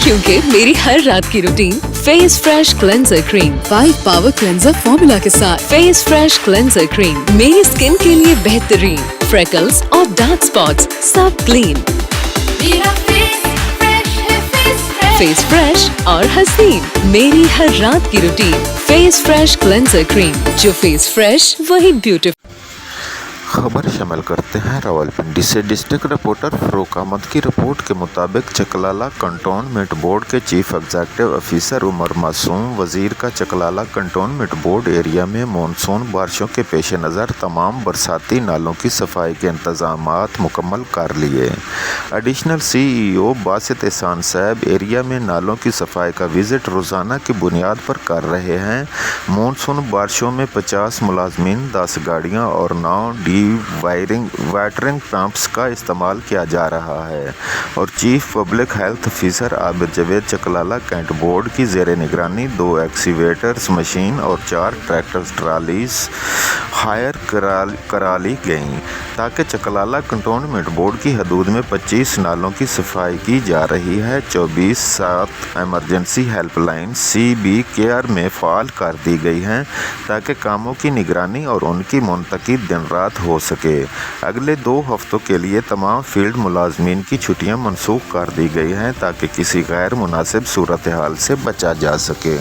क्योंकि मेरी हर रात की routine face fresh cleanser cream 5 power cleanser formula के साथ। फेस फ्रेश क्लेंजर क्रीम मेरी स्किन के लिए बेहतरीन। फ्रेकल्स और डार्क स्पॉट्स सब क्लीन। मेरा फेस फ्रेश और हसीन। मेरी हर रात की routine face fresh cleanser cream, जो फेस फ्रेश वही ब्यूटीफुल। खबर शामिल करते हैं रावलपिंडी से। डिस्ट्रिक्ट रिपोर्टर फरूक अहमद की रिपोर्ट के मुताबिक चकलाला कंटोनमेंट बोर्ड के चीफ एग्जीक्यूटिव ऑफिसर उमर मासूम वजीर का चकलाला कंटोनमेंट बोर्ड एरिया में मानसून बारिशों के पेश नज़र तमाम बरसाती नालों की सफाई के इंतजाम मुकम्मल कर लिए। एडिशनल CEO बासित एहसान साहब एरिया में नालों की सफाई का विजिट रोज़ाना की बुनियाद पर कर रहे हैं। मानसून बारिशों में 50 मुलाजमीन, 10 गाड़ियाँ और 9 वाटरिंग पंप्स का इस्तेमाल किया जा रहा है और chief public health officer Abid Javed Chaklala cantt board की ज़ेर निगरानी 2 एक्सीवेटर्स मशीन और 4 ट्रैक्टर ट्रालीज हायर करा ली गईं ताकि चकलाला कंटोनमेंट बोर्ड की हदूद में 25 नालों की सफाई की जा रही है। 24/7 एमरजेंसी हेल्पलाइन CB केयर में फ़ाल कर दी गई हैं ताकि कामों की निगरानी और उनकी मुंतकी दिन रात हो सके। अगले 2 हफ्तों के लिए तमाम फील्ड मुलाजमीन की छुट्टियां मनसूख कर दी गई हैं ताकि किसी गैर मुनासिब सूरत हाल से बचा जा सके।